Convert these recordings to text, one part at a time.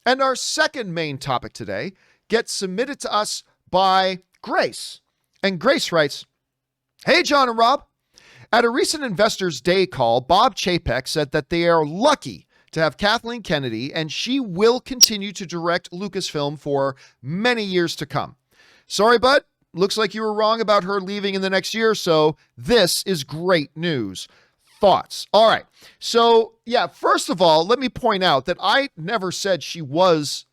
And our second main topic today gets submitted to us by Grace. And Grace writes, "Hey, John and Rob. At a recent Investors Day call, Bob Chapek said that they are lucky to have Kathleen Kennedy, and she will continue to direct Lucasfilm for many years to come. Sorry, bud. Looks like you were wrong about her leaving in the next year or so. This is great news. Thoughts?" All right. So, yeah, first of all, let me point out that I never said she was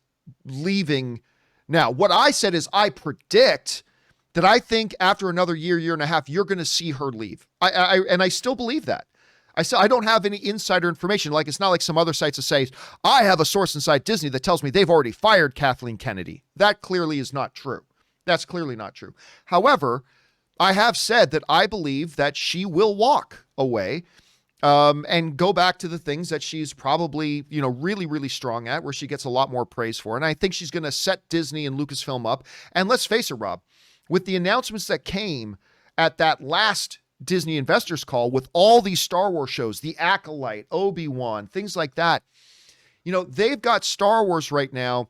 leaving now. What I said is I predict that I think after another year and a half, you're going to see her leave. I still believe that. I don't have any insider information. Like, it's not like some other sites that say, I have a source inside Disney that tells me they've already fired Kathleen Kennedy. That clearly is not true. That's clearly not true. However, I have said that I believe that she will walk away and go back to the things that she's probably, really, really strong at, where she gets a lot more praise for. And I think she's going to set Disney and Lucasfilm up. And let's face it, Rob, with the announcements that came at that last Disney investors call with all these Star Wars shows, The Acolyte, Obi-Wan, things like that, they've got Star Wars right now.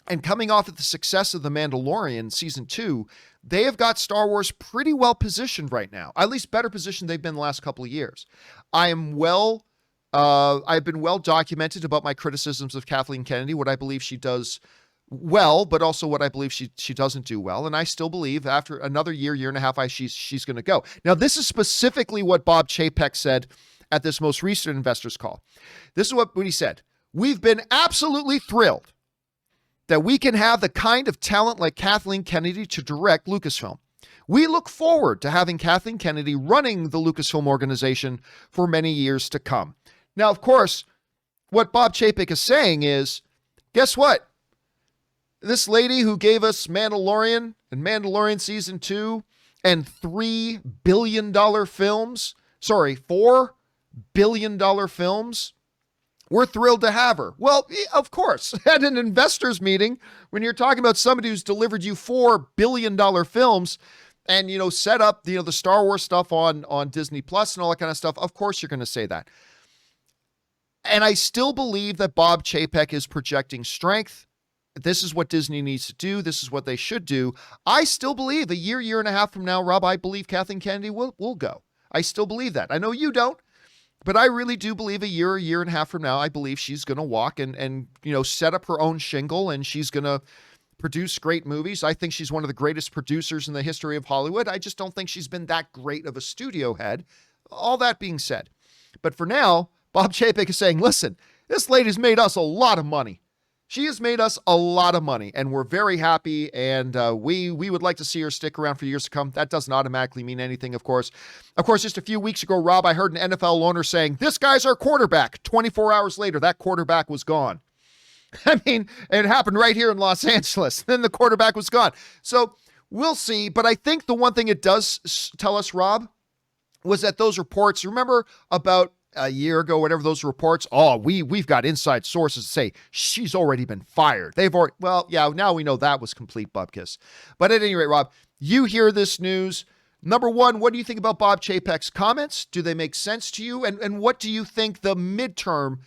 And coming off of the success of The Mandalorian season 2, they have got Star Wars pretty well positioned right now, at least better positioned they've been the last couple of years. I've been well documented about my criticisms of Kathleen Kennedy, what I believe she does well, but also what I believe she doesn't do well. And I still believe after another year and a half, she's going to go. Now, this is specifically what Bob Chapek said at this most recent investors call. This is what he said. "We've been absolutely thrilled that we can have the kind of talent like Kathleen Kennedy to direct Lucasfilm. We look forward to having Kathleen Kennedy running the Lucasfilm organization for many years to come." Now, of course, what Bob Chapek is saying is, guess what? This lady who gave us Mandalorian and Mandalorian Season 2 and $4 billion films, we're thrilled to have her. Well, of course, at an investors meeting, when you're talking about somebody who's delivered you $4 billion films and, set up, the Star Wars stuff on Disney Plus and all that kind of stuff, of course you're going to say that. And I still believe that Bob Chapek is projecting strength. This is what Disney needs to do. This is what they should do. I still believe a year and a half from now, Rob, I believe Kathleen Kennedy will go. I still believe that. I know you don't, but I really do believe a year and a half from now, I believe she's going to walk and set up her own shingle, and she's going to produce great movies. I think she's one of the greatest producers in the history of Hollywood. I just don't think she's been that great of a studio head. All that being said. But for now, Bob Chapek is saying, listen, this lady's made us a lot of money. She has made us a lot of money, and we're very happy, and we would like to see her stick around for years to come. That doesn't automatically mean anything, of course. Of course, just a few weeks ago, Rob, I heard an NFL owner saying, this guy's our quarterback. 24 hours later, that quarterback was gone. I mean, it happened right here in Los Angeles. Then the quarterback was gone. So we'll see, but I think the one thing it does tell us, Rob, was that those reports, remember about a year ago, whatever those reports, we've got inside sources to say she's already been fired. Now we know that was complete bupkis. But at any rate, Rob, you hear this news. Number one, what do you think about Bob Chapek's comments? Do they make sense to you? And what do you think the midterm,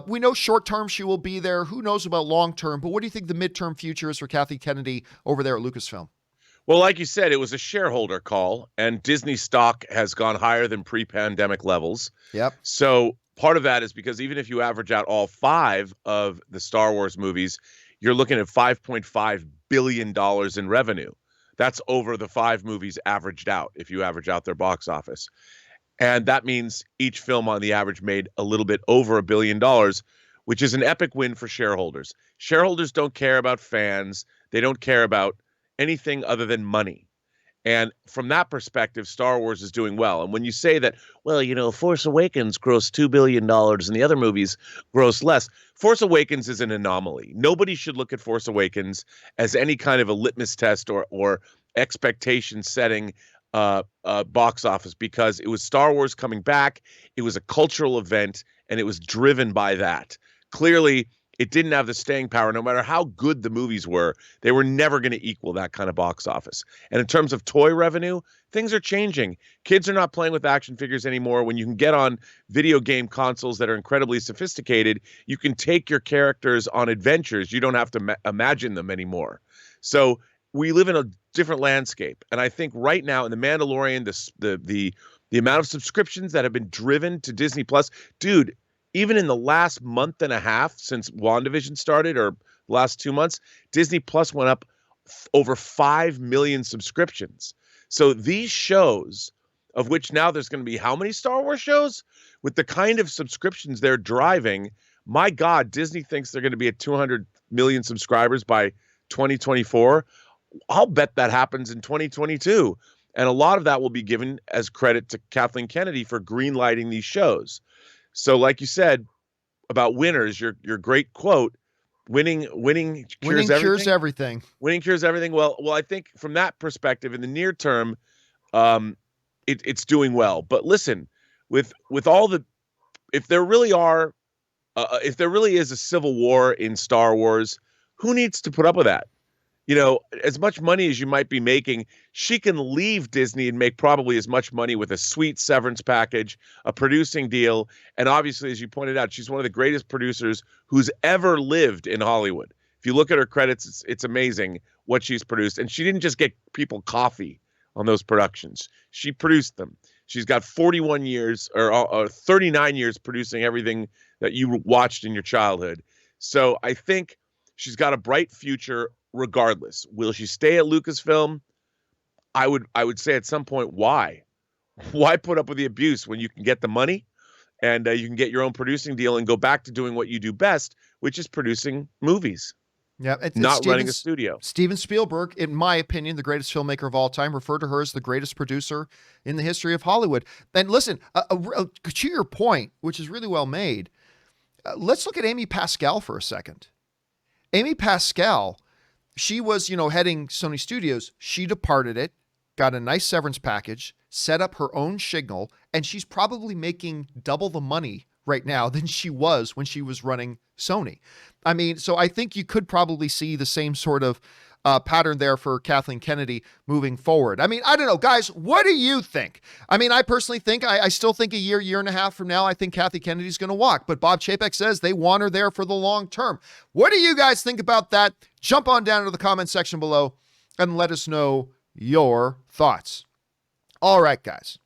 we know short term she will be there. Who knows about long term, but what do you think the midterm future is for Kathleen Kennedy over there at Lucasfilm? Well, like you said, it was a shareholder call, and Disney stock has gone higher than pre-pandemic levels. Yep. So part of that is because even if you average out all 5 of the Star Wars movies, you're looking at $5.5 billion in revenue. That's over the 5 movies averaged out, if you average out their box office. And that means each film on the average made a little bit over $1 billion, which is an epic win for shareholders. Shareholders don't care about fans. They don't care about anything other than money. And from that perspective, Star Wars is doing well. And when you say that, Force Awakens grossed $2 billion and the other movies gross less, Force Awakens is an anomaly. Nobody should look at Force Awakens as any kind of a litmus test or expectation setting box office, because it was Star Wars coming back. It was a cultural event, and it was driven by that. Clearly, it didn't have the staying power. No matter how good the movies were, they were never going to equal that kind of box office. And in terms of toy revenue, things are changing. Kids are not playing with action figures anymore. When you can get on video game consoles that are incredibly sophisticated, you can take your characters on adventures. You don't have to imagine them anymore. So we live in a different landscape. And I think right now in The Mandalorian, the amount of subscriptions that have been driven to Disney Plus, dude, even in the last month and a half since WandaVision started, or last 2 months, Disney Plus went up over 5 million subscriptions. So these shows, of which now there's going to be how many Star Wars shows? With the kind of subscriptions they're driving, my God, Disney thinks they're going to be at 200 million subscribers by 2024. I'll bet that happens in 2022. And a lot of that will be given as credit to Kathleen Kennedy for greenlighting these shows. So like you said about winners, your great quote, winning cures everything. Winning cures everything. Well, I think from that perspective, in the near term, it's doing well. But listen, with all the, if there really is a civil war in Star Wars, who needs to put up with that? You know, as much money as you might be making, she can leave Disney and make probably as much money with a sweet severance package, a producing deal. And obviously, as you pointed out, she's one of the greatest producers who's ever lived in Hollywood. If you look at her credits, it's amazing what she's produced. And she didn't just get people coffee on those productions. She produced them. She's got 41 years or 39 years producing everything that you watched in your childhood. So I think she's got a bright future regardless. Will she stay at Lucasfilm? I would say at some point, why put up with the abuse when you can get the money and you can get your own producing deal and go back to doing what you do best, which is producing movies. Yeah, not running a studio. Steven Spielberg, in my opinion, the greatest filmmaker of all time, referred to her as the greatest producer in the history of Hollywood. And listen, to your point, which is really well made, let's look at Amy Pascal for a second. Amy Pascal, she was, heading Sony Studios. She departed it, got a nice severance package, set up her own signal, and she's probably making double the money right now than she was when she was running Sony. I mean, so I think you could probably see the same sort of pattern there for Kathleen Kennedy moving forward. I mean, I don't know, guys, what do you think? I mean, I personally think, I still think a year and a half from now, I think Kathy Kennedy's going to walk, but Bob Chapek says they want her there for the long term. What do you guys think about that? Jump on down to the comment section below and let us know your thoughts. All right, guys.